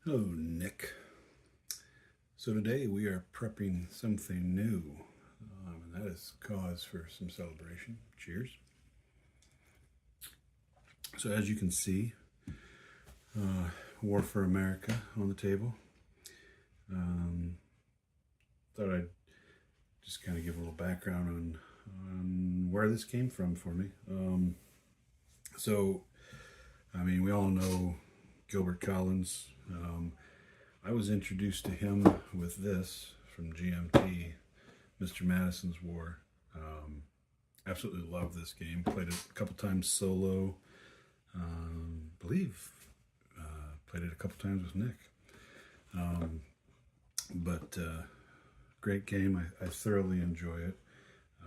Hello, Nick. So today we are prepping something new, and that is cause for some celebration. Cheers. So as you can see, War for America on the table. Um, Thought I'd just kind of give a little background on where this came from for me. So, I mean, we all know Gilbert Collins. I was introduced to him with this from GMT, Mr. Madison's War. Absolutely love this game. Played it a couple times solo. Believe played it a couple times with Nick. But great game. I thoroughly enjoy it.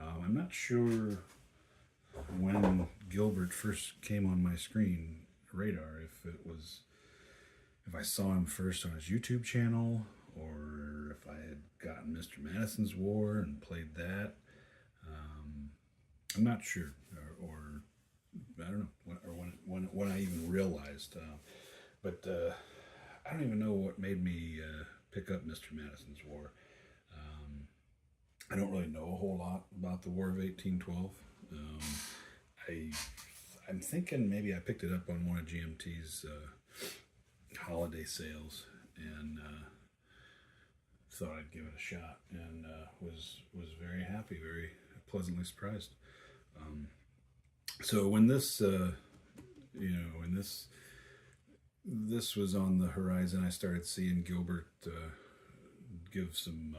I'm not sure when Gilbert first came on my screen radar, if I saw him first on his YouTube channel, or if I had gotten Mr. Madison's War and played that. I'm not sure, or I don't know, when I even realized. But I don't even know what made me pick up Mr. Madison's War. I don't really know a whole lot about the War of 1812. I I'm thinking maybe I picked it up on one of GMT's holiday sales and thought I'd give it a shot, and was very happy, very pleasantly surprised. So when this was on the horizon, I started seeing Gilbert give some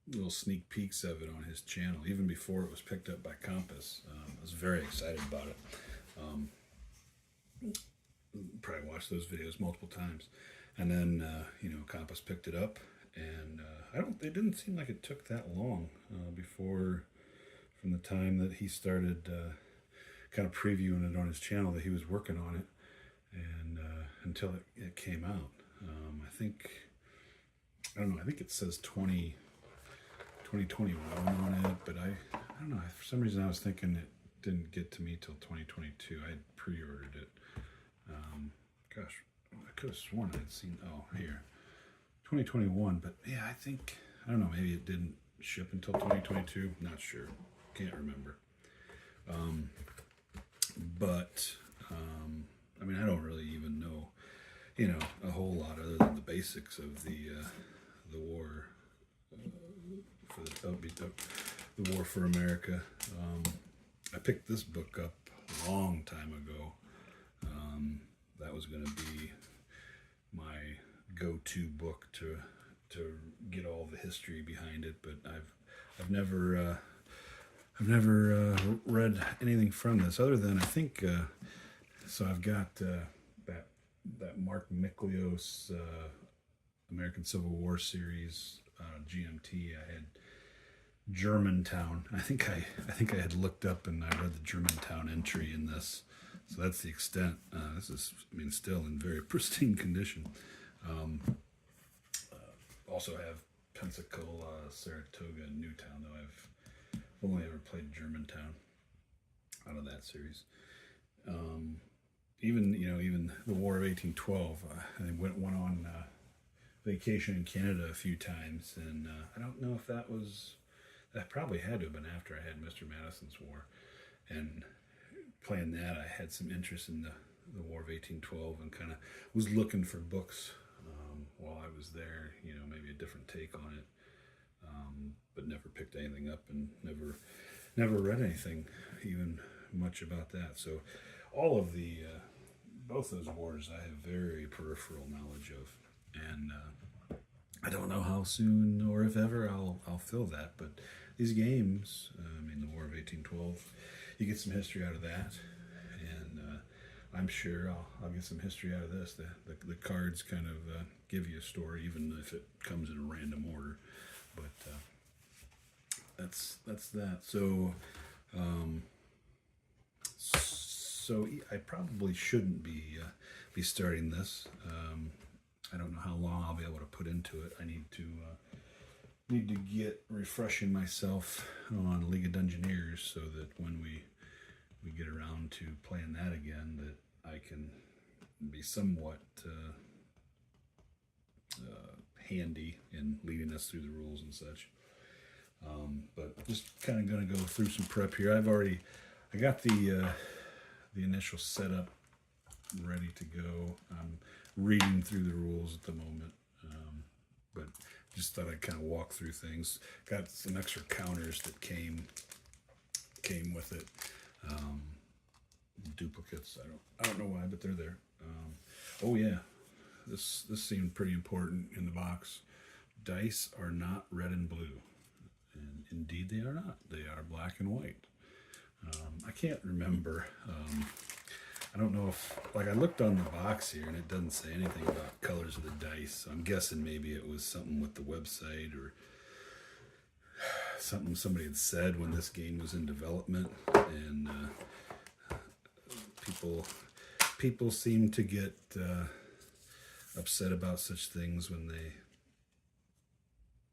little sneak peeks of it on his channel, even before it was picked up by Compass. I was very excited about it. Um, Probably watched those videos multiple times, and then Compass picked it up, and I don't. It didn't seem like it took that long before, from the time that he started kind of previewing it on his channel, that he was working on it, and until it came out. I don't know. I think it says 2021 on it, but I don't know. For some reason, I was thinking it didn't get to me till 2022. I had pre-ordered it. Gosh, I could have sworn I'd seen. Oh, here, 2021. But yeah, I don't know. Maybe it didn't ship until 2022. Not sure. Can't remember. But I mean, I don't really even know, a whole lot other than the basics of the war for the War for America. I picked this book up a long time ago. That was going to be my go-to book to get all the history behind it, but I've never read anything from this other than I think. So I've got that Mark Miklios American Civil War series, GMT. I had Germantown. I think I had looked up and I read the Germantown entry in this. So that's the extent. This is, I mean, still in very pristine condition. Also have Pensacola, Saratoga, and Newtown, though I've only ever played Germantown out of that series. Even the War of 1812. I went on vacation in Canada a few times, and I don't know if that probably had to have been after I had Mr. Madison's War, and playing that I had some interest in the War of 1812 and kind of was looking for books while I was there. Maybe a different take on it, but never picked anything up and never read anything even much about that. So all of both those wars I have very peripheral knowledge of, and I don't know how soon or if ever I'll fill that. But these games, I mean, the War of 1812, you get some history out of that, and I'm sure I'll get some history out of this. The cards kind of give you a story, even if it comes in a random order. But that's that. So I probably shouldn't be starting this. I don't know how long I'll be able to put into it. I need to get refreshing myself on League of Dungeoneers so that when we get around to playing that again, that I can be somewhat handy in leading us through the rules and such. But just kind of going to go through some prep here. I got the initial setup ready to go. I'm reading through the rules at the moment, but just thought I'd kind of walk through things. Got some extra counters that came with it. Duplicates. I don't know why, but they're there. Oh yeah, this seemed pretty important in the box. Dice are not red and blue, and indeed they are not. They are black and white. I can't remember. I don't know if, like, I looked on the box here and it doesn't say anything about colors of the dice. So I'm guessing maybe it was something with the website or something somebody had said when this game was in development, and people seem to get upset about such things when they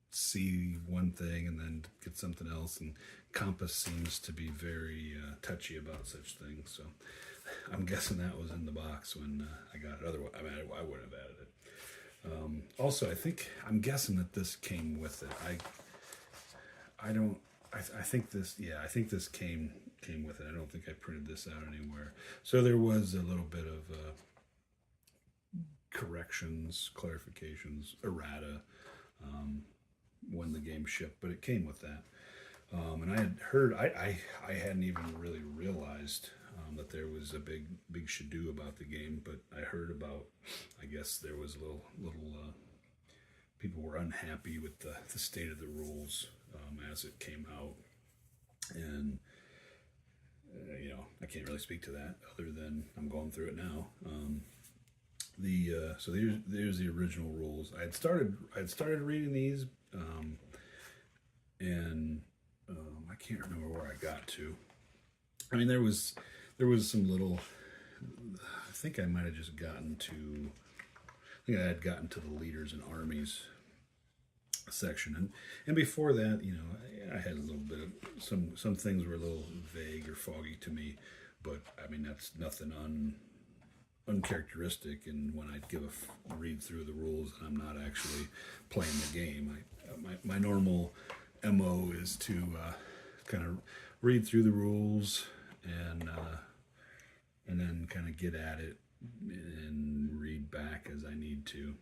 see one thing and then get something else, and Compass seems to be very touchy about such things. So I'm guessing that was in the box when I got it. Otherwise, I mean, I would have added it. Also, I'm guessing that this came with it. I think this came with it. I don't think I printed this out anywhere. So there was a little bit of corrections, clarifications, errata when the game shipped, but it came with that. And I had heard, I hadn't even really realized that there was a big shadoo about the game, but I heard about, I guess there was a little people were unhappy with the state of the rules as it came out. And, I can't really speak to that other than I'm going through it now. So there's the original rules. I had started reading these, and I can't remember where I got to. I mean, there was some little. I think I might have just gotten to. I think I had gotten to the leaders and armies section, and before that, I had a little bit of some things were a little vague or foggy to me, but I mean that's nothing uncharacteristic. And when I give a read through the rules, and I'm not actually playing the game, my normal MO is to kind of read through the rules and then kind of get at it and read back as I need to.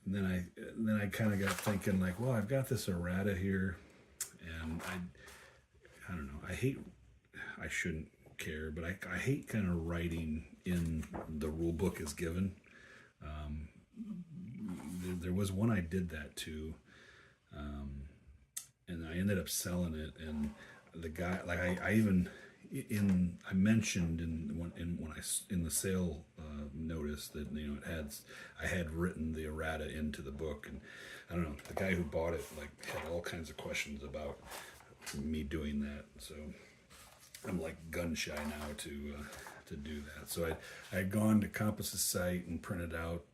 And then I kind of got thinking, like, well, I've got this errata here, and I don't know. I shouldn't care, but I hate kind of writing in the rule book as given. There was one I did that to, and I ended up selling it, and the guy, like, I mentioned in the sale notice that I had written the errata into the book, and I don't know, the guy who bought it had all kinds of questions about me doing that, so I'm like gun shy now to do that. So I had gone to Compass's site and printed out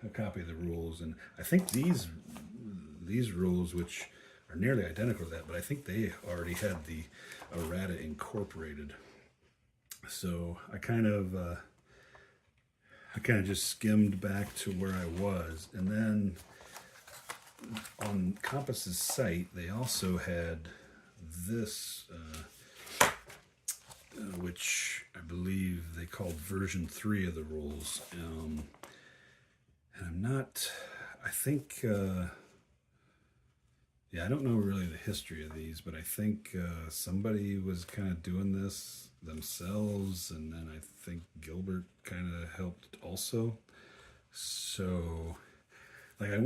a copy of the rules, and I think these rules, which are nearly identical to that, but I think they already had the errata incorporated. So I kind of just skimmed back to where I was, and then on Compass's site they also had this, which I believe they called version 3 of the rules, and I think. Yeah, I don't know really the history of these, but I think somebody was kind of doing this themselves, and then I think Gilbert kind of helped also. So, like,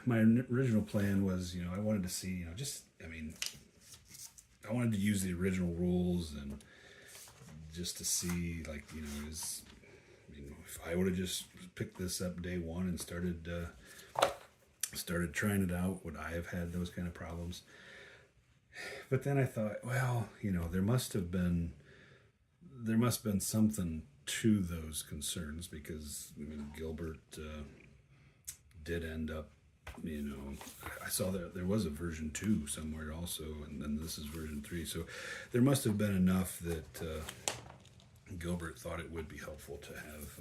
my original plan was, I wanted to see, I wanted to use the original rules and just to see, like, if I would have just picked this up day one and started trying it out, would I have had those kind of problems? But then I thought, well, there must have been something to those concerns, because Gilbert did end up, I saw that there was a version 2 somewhere also, and then this is version 3, so there must have been enough that Gilbert thought it would be helpful to have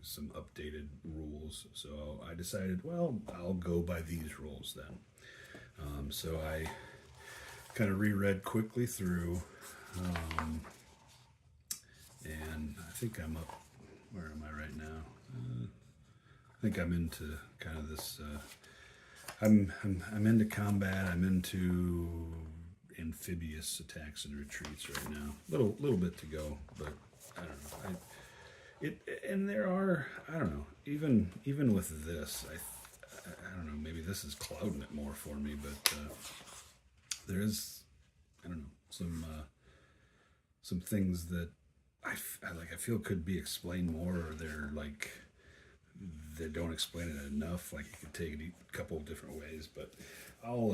some updated rules. So I decided, well, I'll go by these rules then. So I kind of reread quickly through, and I think I'm up. Where am I right now? I think I'm into kind of this. I'm into combat. I'm into amphibious attacks and retreats right now. Little bit to go, but I don't know. And there are, I don't know, even with this, I don't know, maybe this is clouding it more for me, but there is, I don't know, some things that I feel could be explained more, or they're like they don't explain it enough. Like you could take it a couple of different ways, but I don't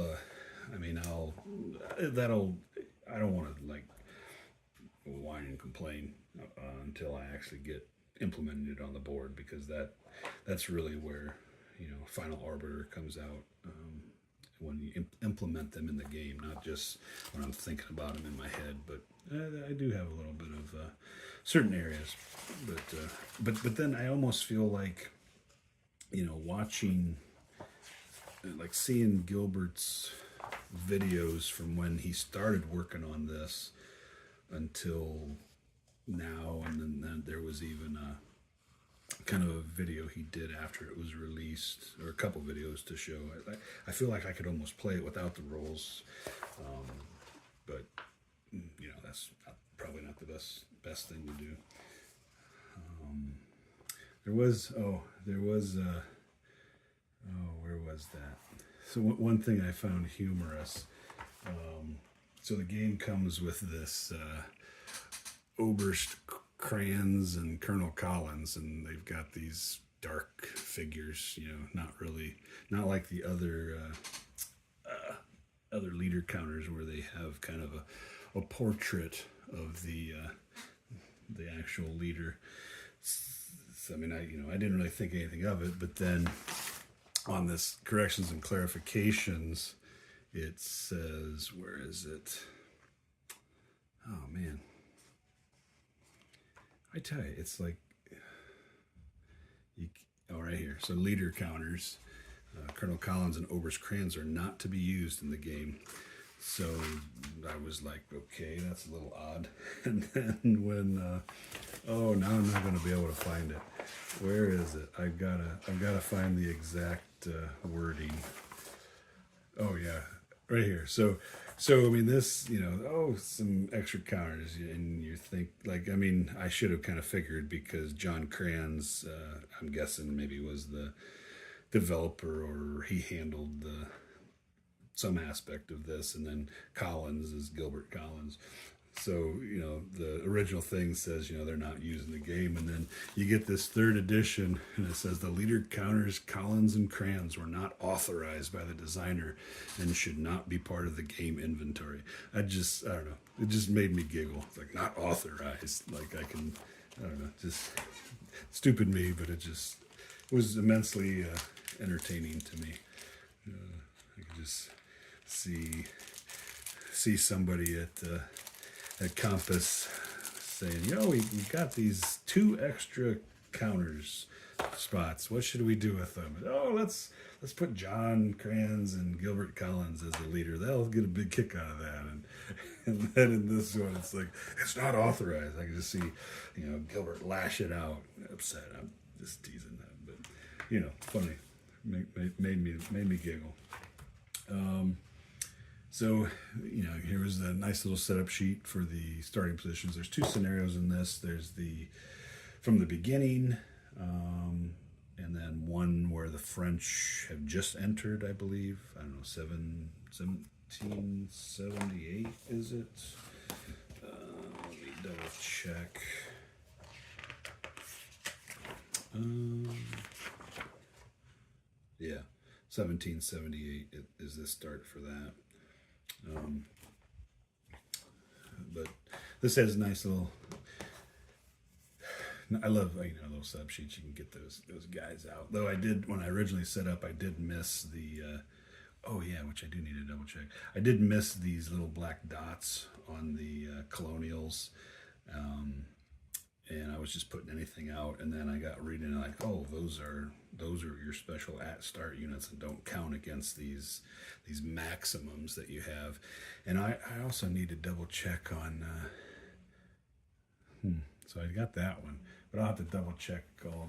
want to like whine and complain until I actually get implemented it on the board, because that's really where Final Arbiter comes out, when you implement them in the game, not just when I'm thinking about them in my head. But I do have a little bit of certain areas, but then I almost feel like watching, like seeing Gilbert's videos from when he started working on this until now, and then there was even a kind of a video he did after it was released, or a couple videos to show. I feel like I could almost play it without the rolls, but that's probably not the best thing to do. Where was that? So one thing I found humorous. So the game comes with this Oberst Kranz and Colonel Collins, and they've got these dark figures, not like the other leader counters where they have kind of a portrait of the actual leader. So, I didn't really think anything of it, but then on this corrections and clarifications, it says, where is it? Oh man, I tell you, it's like right here. So leader counters, Colonel Collins and Oberst Kranz are not to be used in the game. So I was like, okay, that's a little odd. And then when, now I'm not going to be able to find it. Where is it? I've got to find the exact wording. Oh yeah, right here. So this, some extra counters, and you think I should have kind of figured, because John Kranz, I'm guessing maybe was the developer, or he handled some aspect of this, and then Collins is Gilbert Collins. So, the original thing says, they're not using the game, and then you get this third edition, and it says the leader counters Collins and Kranz were not authorized by the designer and should not be part of the game inventory. I don't know. It just made me giggle. It's like, not authorized. Like, I don't know, just stupid me, but it was immensely entertaining to me. I could just see somebody at Compass saying, we got these 2 extra counters spots. What should we do with them? Let's put John Kranz and Gilbert Collins as the leader. They'll get a big kick out of that. And then in this one, it's like, it's not authorized. I can just see, Gilbert lash it out, upset. I'm just teasing that, but funny. Made me giggle. So, here was a nice little setup sheet for the starting positions. There's 2 scenarios in this. There's from the beginning, and then one where the French have just entered, I believe. I don't know, 1778, is it? Let me double check. Yeah, 1778 is the start for that. But this has a nice little, I love, little sub sheets. You can get those guys out. Though when I originally set up, I did miss the, which I do need to double check. I did miss these little black dots on the colonials. And was just putting anything out, and then I got reading like, oh, those are your special at start units and don't count against these maximums that you have. And I also need to double check on. So I got that one, but I'll have to double check all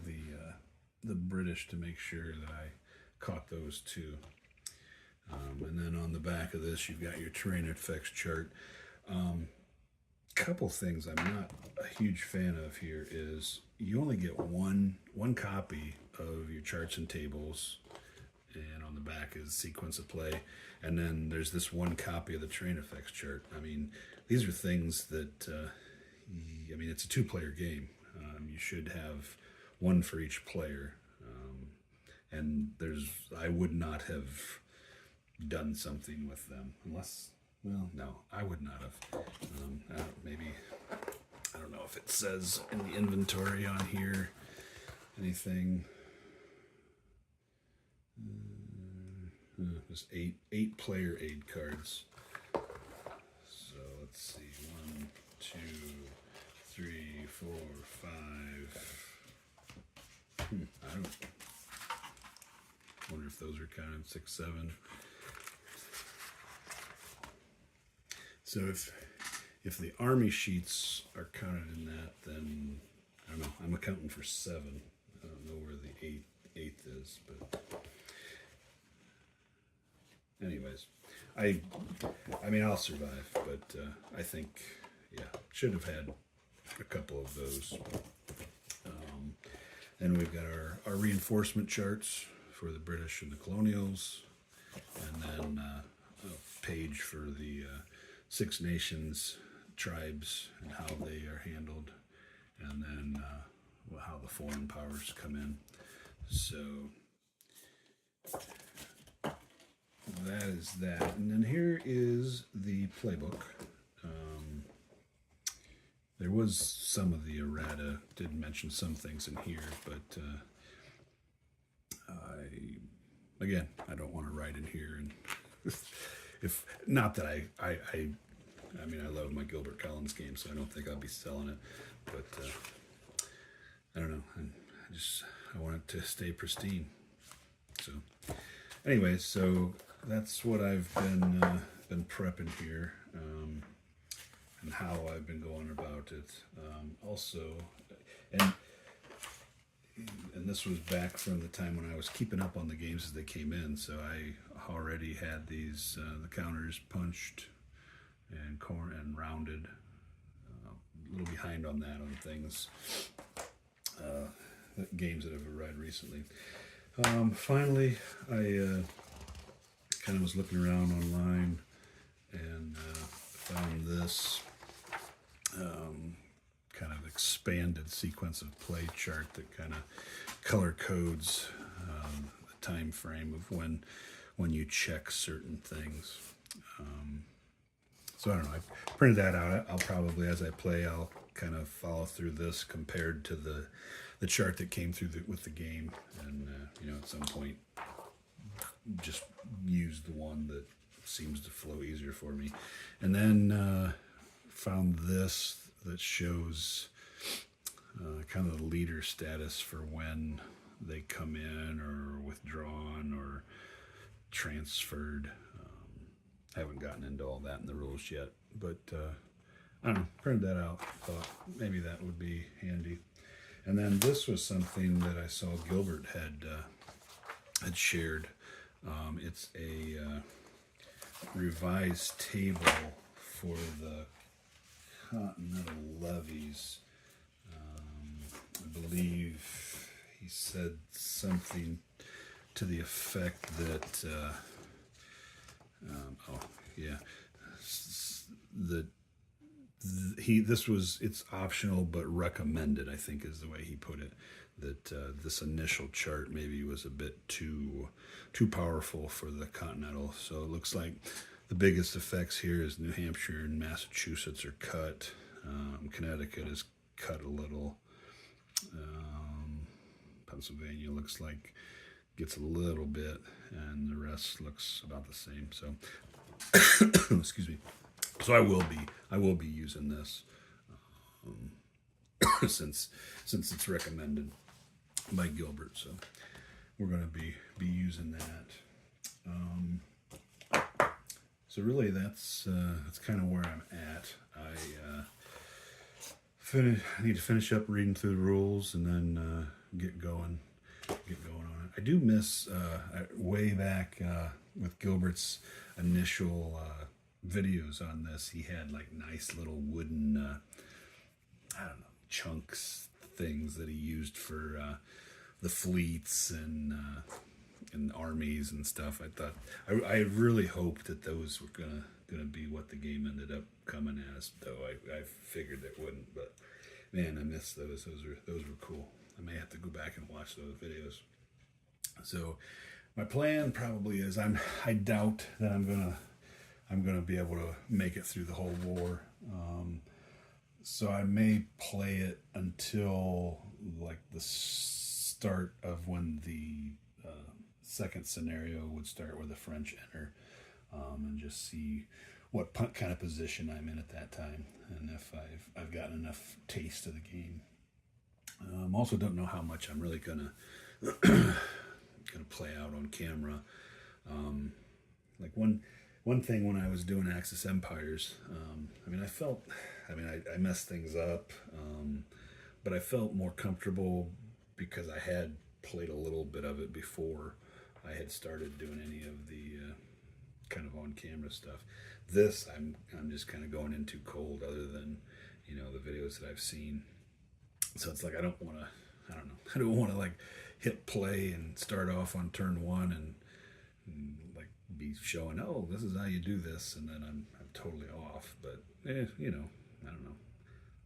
the British to make sure that I caught those too. And then on the back of this, you've got your terrain effects chart. Couple things I'm not a huge fan of here is you only get one copy of your charts and tables, and on the back is sequence of play, and then there's this one copy of the terrain effects chart. I mean, these are things that I mean, it's a two-player game. You should have one for each player, and I would not have done something with them unless. Well, no, I would not have. Maybe, I don't know if it says in the inventory on here anything. Just eight player aid cards. So let's see, 1, 2, 3, 4, 5. I don't wonder if those are counted 6, 7. So if the army sheets are counted in that, then I don't know. I'm accounting for 7. I don't know where the eighth is, but anyways, I mean I'll survive, but I think should have had a couple of those. Then we've got our reinforcement charts for the British and the Colonials, and then a page for the Six Nations tribes and how they are handled, and then how the foreign powers come in. So that is that. And then here is the playbook. There was some of the errata, did mention some things in here, but I don't want to write in here, and if not that I mean, I love my Gilbert Collins game, so I don't think I'll be selling it, but I don't know. I want it to stay pristine. So, anyways, so that's what I've been prepping here, and how I've been going about it. Also, and this was back from the time when I was keeping up on the games as they came in. So I already had these the counters punched and rounded. A little behind on that on things. Games that I've read recently. Finally, I kind of was looking around online and found this kind of expanded sequence of play chart that kind of color codes the time frame of when you check certain things. So I don't know. I printed that out. I'll probably, as I play, I'll kind of follow through this compared to the chart that came through with the game, and at some point, just use the one that seems to flow easier for me. And then found this that shows kind of the leader status for when they come in or withdrawn or transferred. Haven't gotten into all that in the rules yet, but I don't know, printed that out, thought maybe that would be handy. And then this was something that I saw Gilbert had shared. It's a revised table for the Continental levies. I believe he said something to the effect that it's optional but recommended, I think is the way he put it, that this initial chart maybe was a bit too powerful for the Continental. So it looks like the biggest effects here is New Hampshire and Massachusetts are cut. Connecticut is cut a little. Pennsylvania looks like gets a little bit, and the rest looks about the same. So excuse me. So I will be using this. since it's recommended by Gilbert. So we're going to be using that. So really, that's kind of where I'm at. I need to finish up reading through the rules and then get going on it. I do miss way back with Gilbert's initial videos on this. He had like nice little wooden, I don't know, chunks things that he used for the fleets and armies and stuff. I thought I really hoped that those were gonna be what the game ended up coming as, though I figured it wouldn't. But man, I miss those. Those were cool. I may have to go back and watch those videos. So my plan probably is I doubt that I'm gonna be able to make it through the whole war. So I may play it until like the start of when the second scenario would start, where the French enter, and just see what kind of position I'm in at that time, and if I've gotten enough taste of the game. Also don't know how much I'm really gonna play out on camera. Like one thing when I was doing Axis Empires, I messed things up, but I felt more comfortable because I had played a little bit of it before I had started doing any of the kind of on camera stuff. This I'm just kind of going in too cold, other than the videos that I've seen. So it's like I don't want to like hit play and start off on turn one and like be showing, oh, this is how you do this, and then I'm totally off. But I don't know.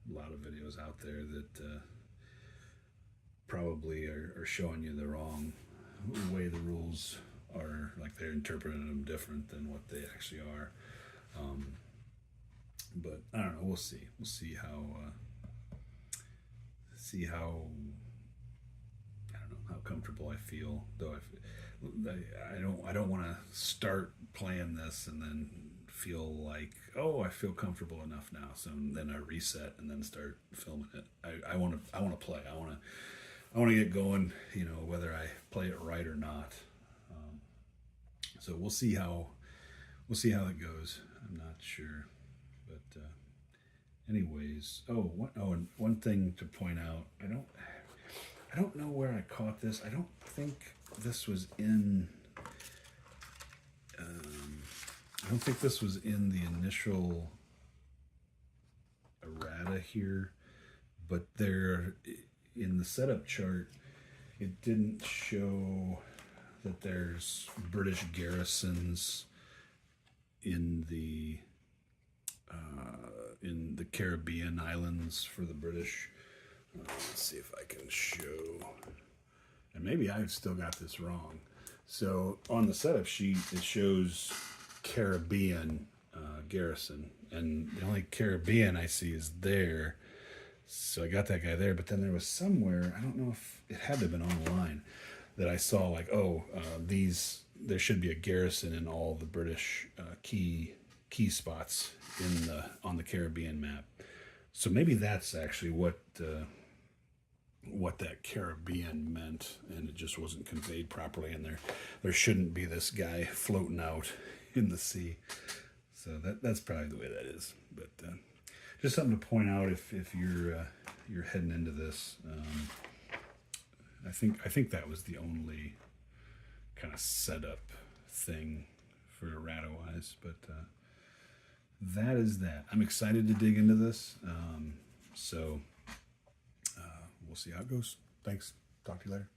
A lot of videos out there that probably are showing you the wrong way the rules are, like they're interpreting them different than what they actually are. But I don't know. We'll see. We'll see how. I don't know how comfortable I feel. Though I don't want to start playing this and then feel like, oh, I feel comfortable enough now. So then I reset and then start filming it. I want to play. I want to get going, whether I play it right or not. So we'll see how it goes. I'm not sure, but anyways. And one thing to point out. I don't know where I caught this. I don't think this was in. I don't think this was in the initial errata here, but there. In the setup chart, it didn't show that there's British garrisons in the Caribbean islands for the British. Let's see if I can show. And maybe I've still got this wrong. So on the setup sheet, it shows Caribbean garrison, and the only Caribbean I see is there. So I got that guy there, but then there was somewhere, I don't know if it had to have been online, that I saw like, there should be a garrison in all the British key spots on the Caribbean map. So maybe that's actually what that Caribbean meant, and it just wasn't conveyed properly, and there shouldn't be this guy floating out in the sea. So that's probably the way that is. But just something to point out if you're heading into this. I think that was the only kind of setup thing for errata wise, but that is that. I'm excited to dig into this. So we'll see how it goes. Thanks. Talk to you later.